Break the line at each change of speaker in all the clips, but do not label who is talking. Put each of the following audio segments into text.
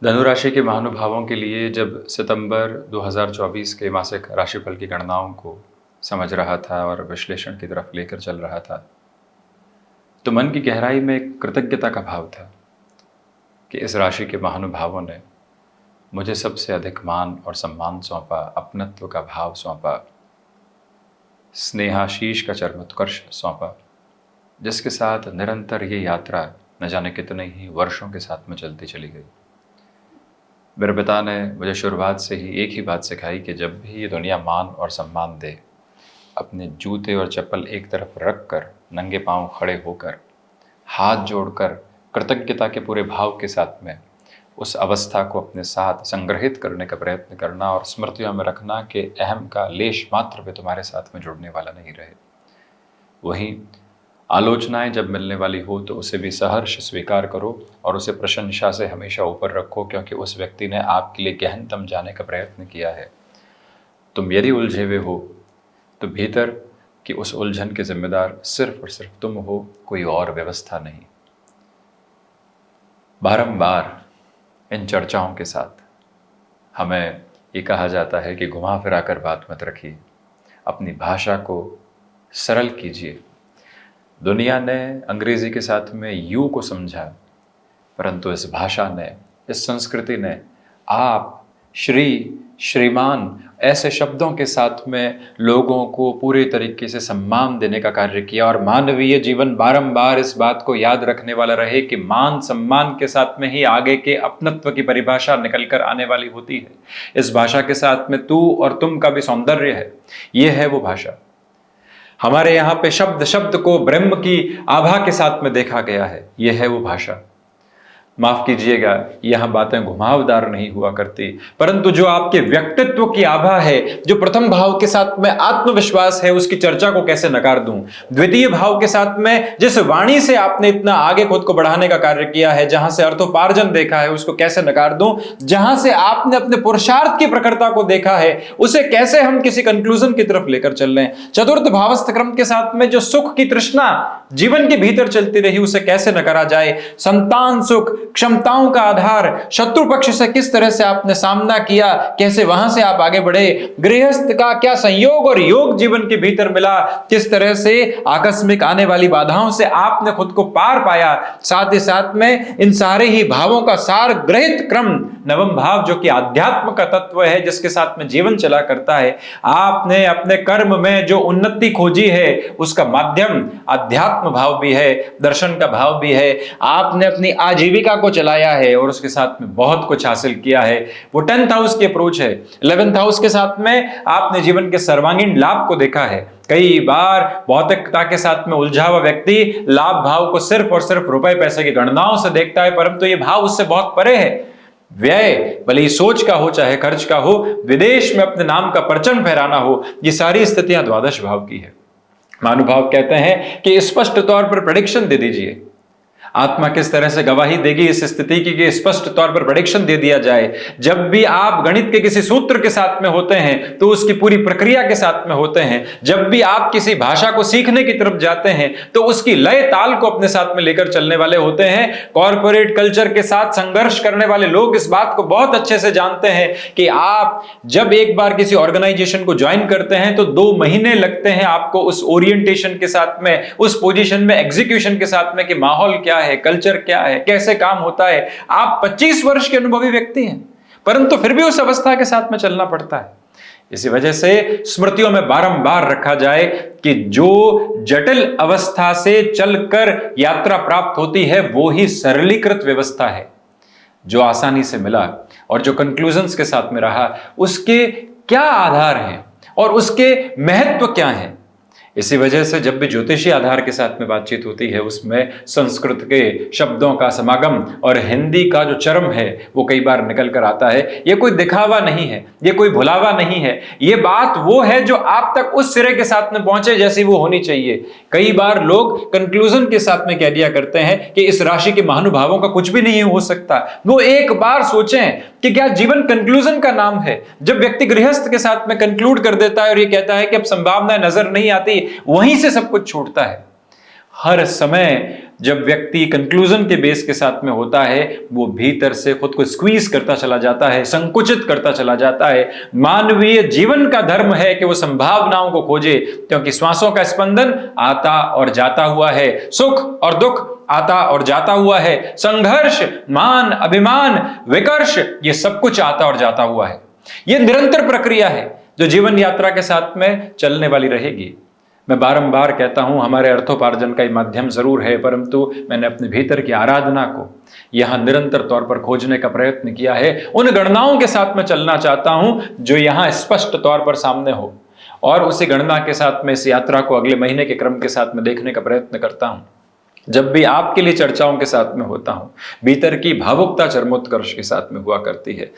धनु राशि के महानुभावों के लिए जब सितंबर 2024 के मासिक राशिफल की गणनाओं को समझ रहा था और विश्लेषण की तरफ लेकर चल रहा था, तो मन की गहराई में एक कृतज्ञता का भाव था कि इस राशि के महानुभावों ने मुझे सबसे अधिक मान और सम्मान सौंपा, अपनत्व का भाव सौंपा, स्नेहाशीष का चरमोत्कर्ष सौंपा, जिसके साथ निरंतर ये यात्रा न जाने कितने ही वर्षों के साथ में चलती चली गई। मेरे पिता ने मुझे शुरुआत से ही एक ही बात सिखाई कि जब भी ये दुनिया मान और सम्मान दे, अपने जूते और चप्पल एक तरफ रख कर, नंगे पांव खड़े होकर, हाथ जोड़कर कृतज्ञता के पूरे भाव के साथ में उस अवस्था को अपने साथ संग्रहित करने का प्रयत्न करना और स्मृतियों में रखना कि अहम का लेश मात्र भी तुम्हारे साथ में जुड़ने वाला नहीं रहे। वहीं आलोचनाएं जब मिलने वाली हो तो उसे भी सहर्ष स्वीकार करो और उसे प्रशंसा से हमेशा ऊपर रखो, क्योंकि उस व्यक्ति ने आपके लिए गहनतम जाने का प्रयत्न किया है। तुम यदि उलझे हुए हो तो भीतर कि उस उलझन के जिम्मेदार सिर्फ और सिर्फ तुम हो, कोई और व्यवस्था नहीं। बारंबार इन चर्चाओं के साथ हमें ये कहा जाता है कि घुमा फिरा कर बात मत रखिए, अपनी भाषा को सरल कीजिए। दुनिया ने अंग्रेजी के साथ में यू को समझा, परंतु इस भाषा ने, इस संस्कृति ने आप, श्री, श्रीमान ऐसे शब्दों के साथ में लोगों को पूरे तरीके से सम्मान देने का कार्य किया। और मानवीय जीवन बारंबार इस बात को याद रखने वाला रहे कि मान सम्मान के साथ में ही आगे के अपनत्व की परिभाषा निकल कर आने वाली होती है। इस भाषा के साथ में तू और तुम का भी सौंदर्य है। ये है वो भाषा। हमारे यहाँ पे शब्द शब्द को ब्रह्म की आभा के साथ में देखा गया है। यह है वो भाषा। माफ कीजिएगा, यह बातें घुमावदार नहीं हुआ करती, परंतु जो आपके व्यक्तित्व की आभा है, जो प्रथम भाव के साथ में आत्मविश्वास है, उसकी चर्चा को कैसे नकार दूं। द्वितीय भाव के साथ में जिस वाणी से आपने इतना आगे खुद को बढ़ाने का कार्य किया है, जहां से अर्थोपार्जन देखा है, उसको कैसे नकार दूं। जहां से आपने अपने पुरुषार्थ की प्रखरता को देखा है, उसे कैसे हम किसी कंक्लूजन की तरफ लेकर चल रहे हैं। चतुर्थ भावस्थ क्रम के साथ में जो सुख की तृष्णा जीवन के भीतर चलती रही, उसे कैसे नकारा जाए। संतान सुख, क्षमताओं का आधार, शत्रु पक्ष से किस तरह से आपने सामना किया, कैसे वहां से आप आगे बढ़े। गृहस्थ का क्या संयोग और योग जीवन के भीतर मिला, किस तरह से आकस्मिक आने वाली बाधाओं से आपने खुद को पार पाया। साथ ही साथ में इन सारे ही भावों का सार ग्रहित क्रम नवम भाव, जो कि आध्यात्म का तत्व है, जिसके साथ में जीवन चला करता है। आपने अपने कर्म में जो उन्नति खोजी है, उसका माध्यम अध्यात्म भाव भी है, दर्शन का भाव भी है। आपने अपनी आजीविका को चलाया है और उसके साथ में बहुत कुछ हासिल किया है। वो 10th हाउस की अप्रोच है। 11th हाउस के साथ में आपने जीवन के सर्वांगीण लाभ को देखा है। कई बार भौतिकता के साथ में उलझा हुआ व्यक्ति लाभ भाव को सिर्फ और सिर्फ रुपए पैसे की गणनाओं से देखता है, परंतु ये भाव उससे बहुत परे है। व्यय भले ही सोच का हो चाहे खर्च का हो, विदेश में अपने नाम का परचम फहराना हो, ये सारी स्थितियां द्वादश भाव की है। महानुभाव कहते हैं कि स्पष्ट तौर पर प्रेडिक्शन दे दीजिए। आत्मा किस तरह से गवाही देगी इस स्थिति की कि स्पष्ट तौर पर प्रेडिक्शन दे दिया जाए। जब भी आप गणित के किसी सूत्र के साथ में होते हैं तो उसकी पूरी प्रक्रिया के साथ में होते हैं। जब भी आप किसी भाषा को सीखने की तरफ जाते हैं तो उसकी लय ताल को अपने साथ में लेकर चलने वाले होते हैं। कॉर्पोरेट कल्चर के साथ संघर्ष करने वाले लोग इस बात को बहुत अच्छे से जानते हैं कि आप जब एक बार किसी ऑर्गेनाइजेशन को ज्वाइन करते हैं तो 2 महीने लगते हैं आपको उस ओरिएंटेशन के साथ में, उस पोजीशन में, एग्जीक्यूशन के साथ में कि माहौल क्या है, कल्चर क्या है, कैसे काम होता है। आप 25 वर्ष के अनुभवी व्यक्ति हैं, परंतु फिर भी उस अवस्था के साथ में चलना पड़ता है। इसी वजह से स्मृतियों में बारंबार रखा जाए कि जो जटिल अवस्था से चलकर यात्रा प्राप्त होती है, वो ही सरलीकृत व्यवस्था है। जो आसानी से मिला और जो कंक्लूजन्स के साथ में रहा, उसके क्या आधार हैं और उसके महत्व क्या हैं। इसी वजह से जब भी ज्योतिषी आधार के साथ में बातचीत होती है, उसमें संस्कृत के शब्दों का समागम और हिंदी का जो चरम है वो कई बार निकल कर आता है। ये कोई दिखावा नहीं है, ये कोई भुलावा नहीं है, ये बात वो है जो आप तक उस सिरे के साथ में पहुंचे जैसी वो होनी चाहिए। कई बार लोग कंक्लूजन के साथ में कह दिया करते हैं कि इस राशि के महानुभावों का कुछ भी नहीं हो सकता। वो एक बार सोचें कि क्या जीवन कंक्लूजन का नाम है। जब व्यक्ति गृहस्थ के साथ में कंक्लूड कर देता है और ये कहता है कि अब संभावनाएं नजर नहीं आती, वहीं से सब कुछ छूटता है। हर समय जब व्यक्ति कंक्लूजन के बेस के साथ में होता है, वो भीतर से खुद को स्क्वीज करता चला जाता है, संकुचित करता चला जाता है। मानवीय जीवन का धर्म है कि वो संभावनाओं को खोजे, क्योंकि श्वासों का स्पंदन आता और जाता हुआ है, सुख और दुख आता और जाता हुआ है, संघर्ष, मान, अभिमान, विकर्ष, ये सब कुछ आता और जाता हुआ है। ये निरंतर प्रक्रिया है जो जीवन यात्रा के साथ में चलने वाली रहेगी। मैं बारंबार कहता हूं, हमारे अर्थोपार्जन का माध्यम जरूर है, परंतु मैंने अपने भीतर की आराधना को यहां निरंतर तौर पर खोजने का प्रयत्न किया है। उन गणनाओं के साथ में चलना चाहता हूं जो यहां स्पष्ट तौर पर सामने हो, और उसी गणना के साथ में इस यात्रा को अगले महीने के क्रम के साथ में देखने का प्रयत्न करता हूं। जब भी आपके लिए चर्चाओं के साथ में होता हूं, भीतर की भावुकता चरमोत्कर्ष के साथ में हुआ करती है।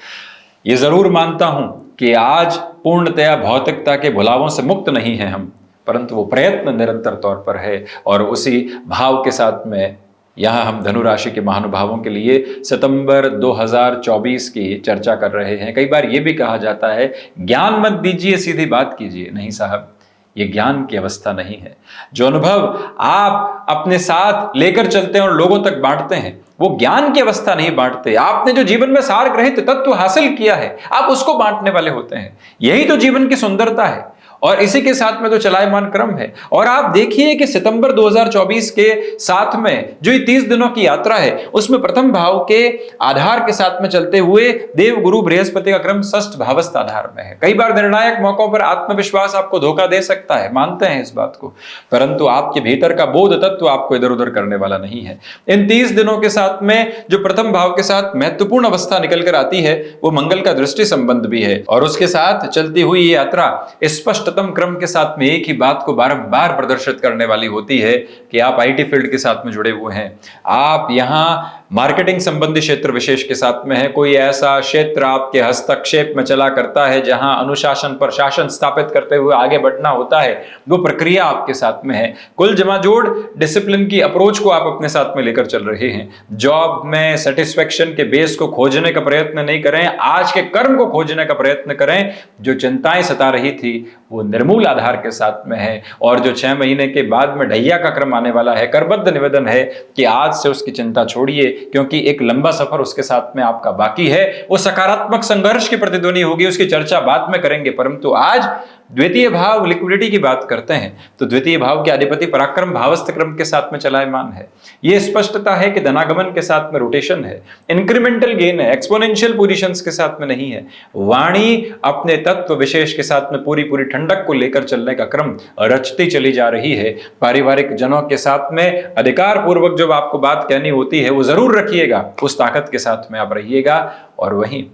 ये जरूर मानता हूं कि आज पूर्णतया भौतिकता के भुलावों से मुक्त नहीं है हम, परंतु वो प्रयत्न निरंतर तौर पर है। और उसी भाव के साथ में यहाँ हम धनु राशि के महानुभावों के लिए सितंबर 2024 की चर्चा कर रहे हैं। कई बार ये भी कहा जाता है, ज्ञान मत दीजिए, सीधी बात कीजिए। नहीं साहब, ये ज्ञान की अवस्था नहीं है। जो अनुभव आप अपने साथ लेकर चलते हैं और लोगों तक बांटते हैं, वो ज्ञान की अवस्था नहीं बांटते। आपने जो जीवन में सार ग्रहित तत्व हासिल किया है, आप उसको बांटने वाले होते हैं। यही तो जीवन की सुंदरता है, और इसी के साथ में तो चलायमान क्रम है। और आप देखिए कि सितंबर 2024 के साथ में जो ये 30 दिनों की यात्रा है, उसमें प्रथम भाव के आधार के साथ में चलते हुए देव गुरु बृहस्पति का क्रम षष्ठ भावस्थ आधार में है। कई बार निर्णायक मौकों पर आत्मविश्वास आपको धोखा दे सकता है, मानते हैं इस बात को, परंतु आपके भीतर का बोध तत्व आपको इधर उधर करने वाला नहीं है। इन 30 दिनों के साथ में जो प्रथम भाव के साथ महत्वपूर्ण अवस्था निकल कर आती है, वो मंगल का दृष्टि संबंध भी है। और उसके साथ चलती हुई ये यात्रा स्पष्ट क्रम के साथ में एक ही बात को बारंबार प्रदर्शित करने वाली होती है कि आप आईटी फील्ड के साथ में जुड़े हुए हैं, आप यहां मार्केटिंग संबंधी क्षेत्र विशेष के साथ में है। कोई ऐसा क्षेत्र आपके हस्तक्षेप में चला करता है जहां अनुशासन पर शासन स्थापित करते हुए आगे बढ़ना होता है, वो प्रक्रिया आपके साथ में है। कुल जमा जोड़ डिसिप्लिन की अप्रोच को आप अपने साथ में लेकर चल रहे हैं। जॉब में सेटिस्फेक्शन के बेस को खोजने का प्रयत्न नहीं करें, आज के कर्म को खोजने का प्रयत्न करें। जो चिंताएं सता रही थी वो निर्मूल आधार के साथ में है, और जो 6 महीने के बाद में ढैया का क्रम आने वाला है, करबद्ध निवेदन है कि आज से उसकी चिंता छोड़िए, क्योंकि एक लंबा सफर उसके साथ में आपका बाकी है। वो सकारात्मक संघर्ष की प्रतिध्वनि होगी, उसकी चर्चा बाद में करेंगे, परंतु आज द्वितीय भाव लिक्विडिटी की बात करते हैं तो द्वितीय भाव के अधिपति पराक्रम भावस्थ क्रम के साथ में चलायमान है। यह स्पष्टता है कि धनागमन के साथ में रोटेशन है, इंक्रीमेंटल गेन है, एक्सपोनेंशियल पोजीशंस के साथ में नहीं है। वाणी अपने तत्व विशेष के साथ में पूरी पूरी ठंडक को लेकर चलने का क्रम रचती चली जा रही है। पारिवारिक जनों के साथ में अधिकार पूर्वक जब आपको बात कहनी होती है, वो जरूर रखिएगा, उस ताकत के साथ में आप रहिएगा। और वहीं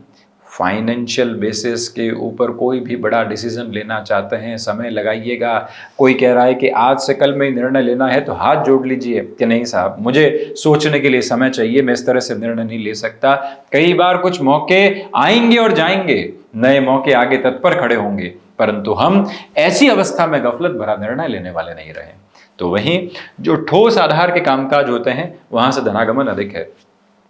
फाइनेंशियल बेसिस के ऊपर कोई भी बड़ा डिसीजन लेना चाहते हैं, समय लगाइएगा। कोई कह रहा है कि आज से कल में निर्णय लेना है, तो हाथ जोड़ लीजिए कि नहीं साहब, मुझे सोचने के लिए समय चाहिए, मैं इस तरह से निर्णय नहीं ले सकता। कई बार कुछ मौके आएंगे और जाएंगे, नए मौके आगे तत्पर खड़े होंगे, परंतु हम ऐसी अवस्था में गफलत भरा निर्णय लेने वाले नहीं रहे। तो वहीं जो ठोस आधार के कामकाज होते हैं, वहां से धनागमन अधिक है।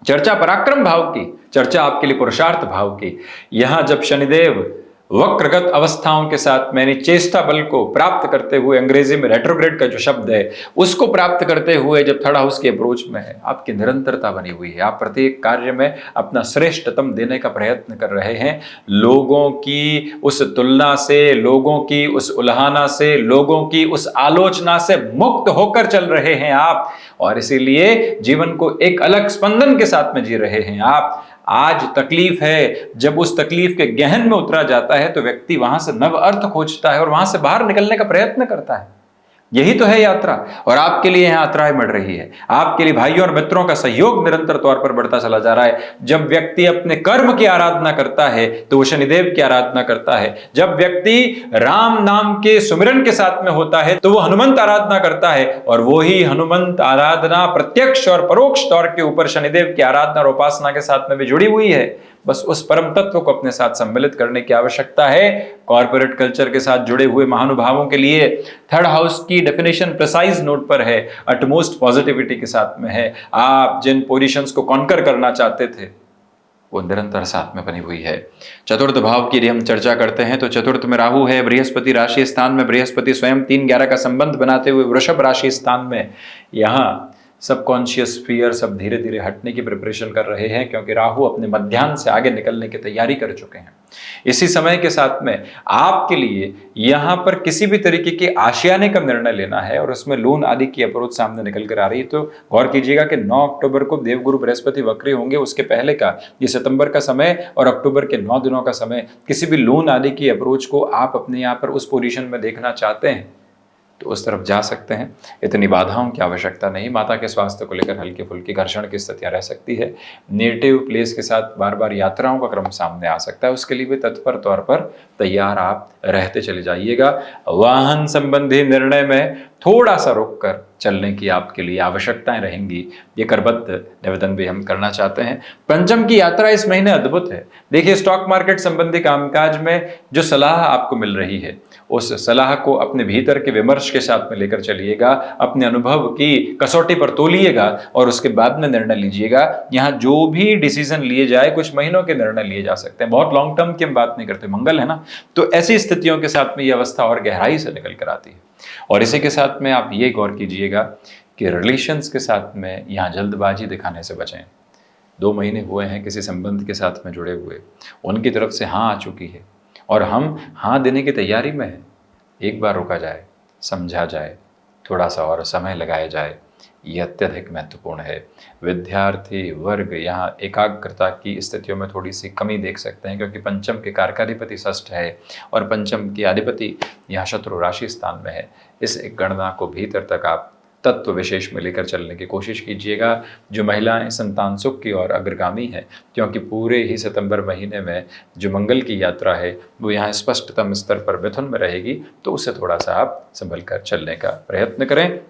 चर्चा पराक्रम भाव की, चर्चा आपके लिए पुरुषार्थ भाव की। यहां जब शनिदेव वक्रगत अवस्थाओं के साथ मैंने चेष्टा बल को प्राप्त करते हुए, अंग्रेजी में रेट्रोग्रेड का जो शब्द है उसको प्राप्त करते हुए जब थर्ड हाउस के अप्रोच में है, आपकी निरंतरता बनी हुई है। आप प्रत्येक कार्य में अपना श्रेष्ठतम देने का प्रयत्न कर रहे हैं। लोगों की उस तुलना से, लोगों की उस उल्हाना से, लोगों की उस आलोचना से मुक्त होकर चल रहे हैं आप, और इसीलिए जीवन को एक अलग स्पंदन के साथ में जी रहे हैं आप। आज तकलीफ है, जब उस तकलीफ के गहन में उतरा जाता है तो व्यक्ति वहां से नव अर्थ खोजता है और वहां से बाहर निकलने का प्रयत्न करता है। यही तो है यात्रा, और आपके लिए यहाँ यात्राएं बढ़ रही है। आपके लिए भाइयों और मित्रों का सहयोग निरंतर तौर पर बढ़ता चला जा रहा है। जब व्यक्ति अपने कर्म की आराधना करता है तो वो शनिदेव की आराधना करता है। जब व्यक्ति राम नाम के सुमिरन के साथ में होता है तो वो हनुमंत आराधना करता है, और वो ही हनुमंत आराधना प्रत्यक्ष और परोक्ष तौर के ऊपर शनिदेव की आराधना और उपासना के साथ में भी जुड़ी हुई है। बस उस परम तत्व को अपने साथ सम्मिलित करने की आवश्यकता है। कॉर्पोरेट कल्चर के साथ जुड़े हुए महानुभावों के लिए थर्ड हाउस की डेफिनेशन प्रिसाइज नोट पर है, अटमोस्ट पॉजिटिविटी के साथ में है। आप जिन पोजीशंस को कॉन्कर करना चाहते थे वो निरंतर साथ में बनी हुई है। चतुर्थ भाव की यदि हम चर्चा करते हैं तो चतुर्थ में राहु है, बृहस्पति राशि स्थान में, बृहस्पति स्वयं 3-11 का संबंध बनाते हुए वृषभ राशि स्थान में। यहाँ सबकॉन्शियस फियर सब धीरे धीरे हटने की प्रिपरेशन कर रहे हैं, क्योंकि राहु अपने मध्याह्न से आगे निकलने की तैयारी कर चुके हैं। इसी समय के साथ में आपके लिए यहां पर किसी भी तरीके की आशियाने का निर्णय लेना है और उसमें लोन आदि की अप्रोच सामने निकल कर आ रही है, तो गौर कीजिएगा कि 9 अक्टूबर को देवगुरु बृहस्पति वक्री होंगे। उसके पहले का ये सितंबर का समय और अक्टूबर के 9 दिनों का समय, किसी भी लोन आदि की अप्रोच को आप अपने यहाँ पर उस पोजीशन में देखना चाहते हैं तो उस तरफ जा सकते हैं। इतनी बाधाओं की आवश्यकता नहीं। माता के स्वास्थ्य को लेकर हल्की फुल्की घर्षण की स्थितियां रह सकती है। नेटिव प्लेस के साथ बार बार यात्राओं का क्रम सामने आ सकता है, उसके लिए भी तत्पर तौर पर तैयार आप रहते चले जाइएगा। वाहन संबंधी निर्णय में थोड़ा सा रुक कर चलने की आपके लिए आवश्यकताएं रहेंगी, ये करबद्ध निवेदन भी हम करना चाहते हैं। पंचम की यात्रा इस महीने अद्भुत है। देखिए, स्टॉक मार्केट संबंधी कामकाज में जो सलाह आपको मिल रही है, उस सलाह को अपने भीतर के विमर्श के साथ में लेकर चलिएगा, अपने अनुभव की कसौटी पर तोलिएगा और उसके बाद में निर्णय लीजिएगा। यहाँ जो भी डिसीजन लिए जाए, कुछ महीनों के निर्णय लिए जा सकते हैं, बहुत लॉन्ग टर्म की हम बात नहीं करते। मंगल है ना, तो ऐसी स्थितियों के साथ में यह अवस्था और गहराई से निकल कर आती है। और इसी के साथ में आप ये गौर कीजिएगा कि रिलेशंस के साथ में यहाँ जल्दबाजी दिखाने से बचें। 2 महीने हुए हैं किसी संबंध के साथ में जुड़े हुए, उनकी तरफ से हाँ आ चुकी है और हम हाँ देने की तैयारी में हैं। एक बार रुका जाए, समझा जाए, थोड़ा सा और समय लगाया जाए, ये अत्यधिक महत्वपूर्ण है। विद्यार्थी वर्ग यहाँ एकाग्रता की स्थितियों में थोड़ी सी कमी देख सकते हैं, क्योंकि पंचम के कारकाधिपति षष्ठ है और पंचम की अधिपति यहाँ शत्रु राशि स्थान में है। इस एक गणना को भीतर तक आप तत्व विशेष में लेकर चलने की कोशिश कीजिएगा। जो महिलाएं संतान सुख की ओर अग्रगामी हैं, क्योंकि पूरे ही सितंबर महीने में जो मंगल की यात्रा है वो यहाँ स्पष्टतम स्तर पर मिथुन में रहेगी, तो उससे थोड़ा सा आप संभल कर चलने का प्रयत्न करें।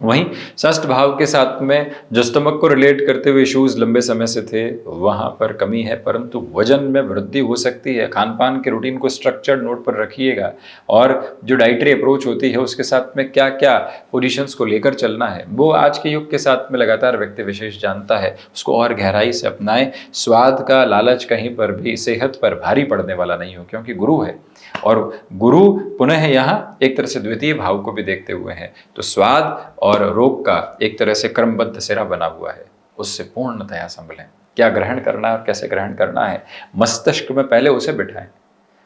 वहीं षष्ठ भाव के साथ में जो स्टमक को रिलेट करते हुए इश्यूज लंबे समय से थे, वहां पर कमी है, परंतु वजन में वृद्धि हो सकती है। खान पान के रूटीन को स्ट्रक्चर्ड नोट पर रखिएगा और जो डाइटरी अप्रोच होती है उसके साथ में क्या क्या पोजीशंस को लेकर चलना है, वो आज के युग के साथ में लगातार व्यक्ति विशेष जानता है, उसको और गहराई से अपनाएं। स्वाद का लालच कहीं पर भी सेहत पर भारी पड़ने वाला नहीं हो, क्योंकि गुरु है और गुरु पुनः यहाँ एक तरह से द्वितीय भाव को भी देखते हुए हैं, तो स्वाद और रोग का एक तरह से क्रमबद्ध सिरा बना हुआ है, उससे पूर्णतया संभलें। क्या ग्रहण करना है और कैसे ग्रहण करना है, मस्तिष्क में पहले उसे बिठाएं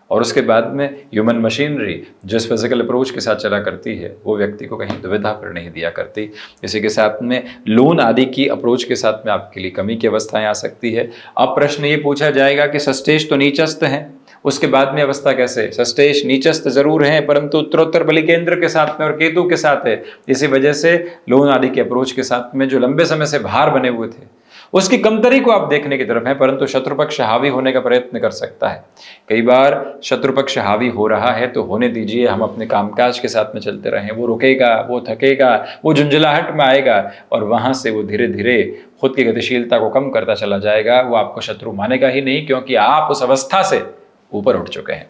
और उसके बाद में ह्यूमन मशीनरी जो इस फिजिकल अप्रोच के साथ चला करती है, वो व्यक्ति को कहीं दुविधा पर नहीं दिया करती। इसी के साथ में लोन आदि की अप्रोच के साथ में आपके लिए कमी की अवस्थाएं आ सकती है। अब प्रश्न ये पूछा जाएगा कि षष्ठेश तो नीचस्थ हैं, उसके बाद में अवस्था कैसे? षष्ठेश नीचस्थ जरूर है, परंतु उत्तरोत्तर बलि केंद्र के साथ में और केतु के साथ है। इसी वजह से लोन आदि के अप्रोच के साथ में जो लंबे समय से भार बने हुए थे, उसकी कमतरी को आप देखने की तरफ है, परंतु शत्रुपक्ष हावी होने का प्रयत्न कर सकता है। कई बार शत्रुपक्ष हावी हो रहा है तो होने दीजिए, हम अपने कामकाज के साथ में चलते रहें। वो रुकेगा, वो थकेगा, वो झुंझलाहट में आएगा और वहां से वो धीरे धीरे खुद की गतिशीलता को कम करता चला जाएगा। वो आपको शत्रु मानेगा ही नहीं, क्योंकि आप उस अवस्था से ऊपर उठ चुके हैं।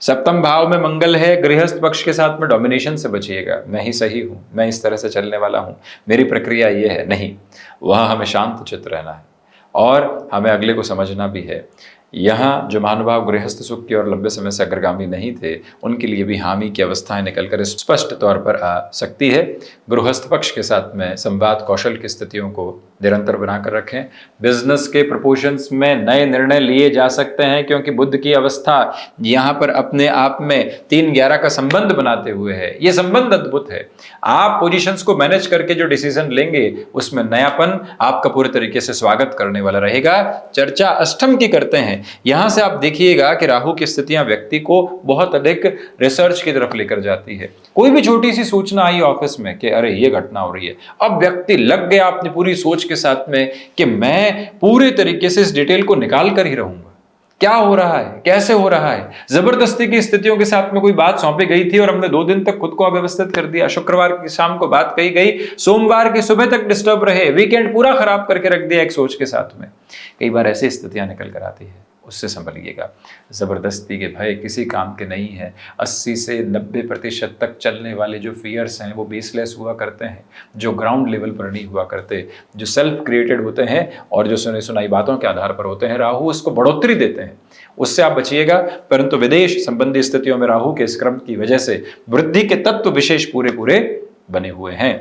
सप्तम भाव में मंगल है, गृहस्थ पक्ष के साथ में डोमिनेशन से बचिएगा। मैं ही सही हूं, मैं इस तरह से चलने वाला हूं, मेरी प्रक्रिया ये है, नहीं, वह हमें शांत चित्त रहना है और हमें अगले को समझना भी है। यहाँ जो महानुभाव गृहस्थ सुख की और लंबे समय से अग्रगामी नहीं थे, उनके लिए भी हामी की अवस्थाएं निकलकर स्पष्ट तौर पर आ सकती है। गृहस्थ पक्ष के साथ में संवाद कौशल की स्थितियों को निरंतर बनाकर रखें। बिजनेस के प्रपोजंस में नए निर्णय लिए जा सकते हैं, क्योंकि बुध की अवस्था यहाँ पर अपने आप में 3-11 का संबंध बनाते हुए है। ये संबंध अद्भुत है। आप पोजीशंस को मैनेज करके जो डिसीजन लेंगे, उसमें नयापन आपका पूरे तरीके से स्वागत करने वाला रहेगा। चर्चा अष्टम की करते हैं। यहां से आप देखिएगा कि राहु की स्थितियां व्यक्ति को बहुत अधिक रिसर्च की तरफ लेकर जाती है। कोई भी छोटी सी सूचना आई ऑफिस में कि अरे ये घटना हो रही है, अब व्यक्ति लग गया अपनी पूरी सोच के साथ में कि मैं पूरे तरीके से इस डिटेल को निकाल कर ही रहूंगा। क्या हो रहा है, कैसे हो रहा है। जबरदस्ती की स्थितियों के साथ में कोई बात सौंपी गई थी और हमने 2 दिन तक खुद को अव्यवस्थित कर दिया। शुक्रवार की शाम को बात कही गई, सोमवार की सुबह तक डिस्टर्ब रहे, वीकेंड पूरा खराब करके रख दिया एक सोच के साथ में। कई बार ऐसी स्थितियां निकल कर आती है, उससे संभलिएगा। जबरदस्ती के भय किसी काम के नहीं है। 80 से 90% तक चलने वाले जो फियर्स हैं वो बेसलेस हुआ करते हैं, जो ग्राउंड लेवल पर नहीं हुआ करते, जो सेल्फ क्रिएटेड होते हैं और जो सुनी सुनाई बातों के आधार पर होते हैं। राहु उसको बढ़ोतरी देते हैं, उससे आप बचिएगा। परंतु विदेश संबंधी स्थितियों में राहु के इस क्रम की वजह से वृद्धि के तत्व विशेष पूरे बने हुए हैं।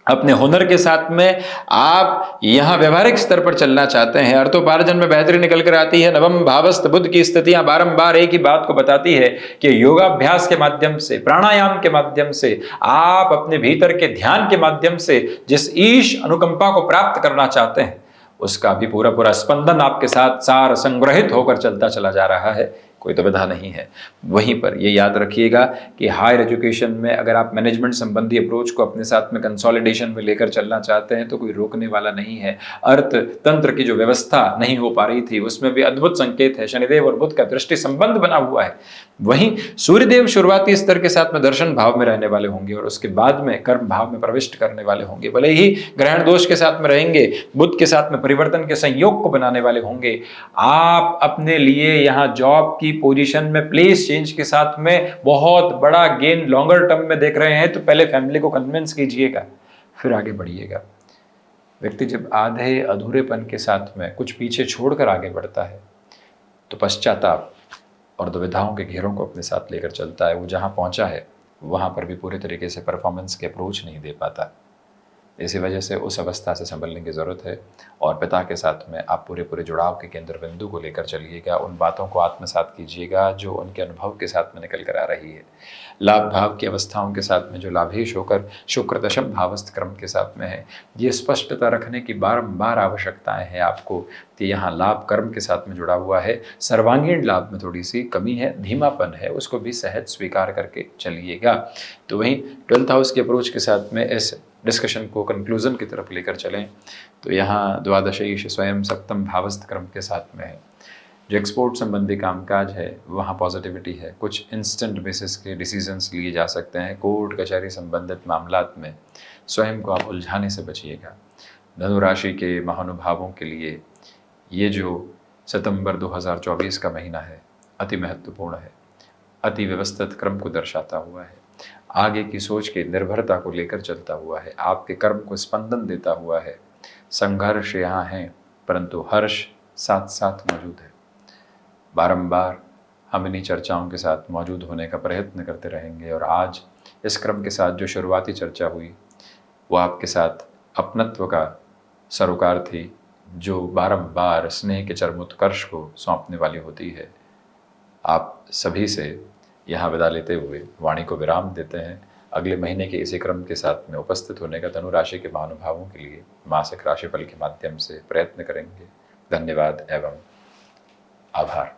अपने हुनर के साथ में आप यहाँ व्यवहारिक स्तर पर चलना चाहते हैं, अर्थोपार्जन में बेहतरी निकल कर आती है। नवम भावस्थ बुध की स्थितियां बारंबार एक ही बात को बताती है कि योगाभ्यास के माध्यम से, प्राणायाम के माध्यम से, आप अपने भीतर के ध्यान के माध्यम से जिस ईश अनुकंपा को प्राप्त करना चाहते हैं, उसका भी पूरा पूरा स्पंदन आपके साथ सार संग्रहित होकर चलता चला जा रहा है, कोई दुविधा नहीं है। वहीं पर ये याद रखिएगा कि हायर एजुकेशन में अगर आप मैनेजमेंट संबंधी अप्रोच को अपने साथ में कंसोलिडेशन में लेकर चलना चाहते हैं तो कोई रोकने वाला नहीं है। अर्थ तंत्र की जो व्यवस्था नहीं हो पा रही थी उसमें भी अद्भुत संकेत है, शनिदेव और बुध का दृष्टि संबंध बना हुआ है। वहीं सूर्यदेव शुरुआती स्तर के साथ में दर्शन भाव में रहने वाले होंगे और उसके बाद में कर्म भाव में प्रविष्ट करने वाले होंगे। भले ही ग्रहण दोष के साथ में रहेंगे, बुध के साथ में परिवर्तन के संयोग को बनाने वाले होंगे। आप अपने लिए यहाँ जॉब की पोजीशन में प्लेस चेंज के साथ में बहुत बड़ा गेन लॉन्गर टर्म में देख रहे हैं तो पहले फैमिली को कन्विंस कीजिएगा, फिर आगे बढ़िएगा। व्यक्ति जब आधे अधूरेपन के साथ में कुछ पीछे छोड़कर आगे बढ़ता है तो पश्चाताप और दुविधाओं के घेरों को अपने साथ लेकर चलता है। वो जहाँ पहुँचा है वहाँ पर भी पूरे तरीके से परफॉर्मेंस के अप्रोच नहीं दे पाता। इसी वजह से उस अवस्था से संभलने की ज़रूरत है और पिता के साथ में आप पूरे पूरे जुड़ाव के केंद्र बिंदु को लेकर चलिएगा। उन बातों को आत्मसात कीजिएगा जो उनके अनुभव के साथ में निकल कर आ रही है। लाभ भाव की अवस्थाओं के साथ में जो लाभेश होकर शुक्र दशम भावस्थ क्रम के साथ में है, ये स्पष्टता रखने की बारंबार आवश्यकताएं हैं आपको कि यहाँ लाभ कर्म के साथ में जुड़ा हुआ है। सर्वांगीण लाभ में थोड़ी सी कमी है, धीमापन है, उसको भी सहज स्वीकार करके चलिएगा। तो वहीं 12th हाउस के अप्रोच के साथ में इस डिस्कशन को कंक्लूजन की तरफ लेकर चलें तो यहाँ द्वादशीश स्वयं सप्तम भावस्थ क्रम के साथ में है। जो एक्सपोर्ट संबंधी कामकाज है वहाँ पॉजिटिविटी है, कुछ इंस्टेंट बेसिस के डिसीजंस लिए जा सकते हैं। कोर्ट कचहरी संबंधित मामलात में स्वयं को आप उलझाने से बचिएगा। धनु राशि के महानुभावों के लिए ये जो सितंबर 2024 का महीना है अति महत्वपूर्ण है, अति व्यवस्थित क्रम को दर्शाता हुआ है, आगे की सोच के निर्भरता को लेकर चलता हुआ है, आपके कर्म को स्पंदन देता हुआ है। संघर्ष यहाँ है परंतु हर्ष साथ साथ मौजूद है। बारंबार हम इन्हीं चर्चाओं के साथ मौजूद होने का प्रयत्न करते रहेंगे और आज इस क्रम के साथ जो शुरुआती चर्चा हुई वो आपके साथ अपनत्व का सरोकार थी, जो बारंबार स्नेह के चरमोत्कर्ष को सौंपने वाली होती है। आप सभी से यहाँ विदा लेते हुए वाणी को विराम देते हैं। अगले महीने के इसी क्रम के साथ में उपस्थित होने का धनु राशि के महानुभावों के लिए मासिक राशिफल के माध्यम से प्रयत्न करेंगे। धन्यवाद एवं आभार।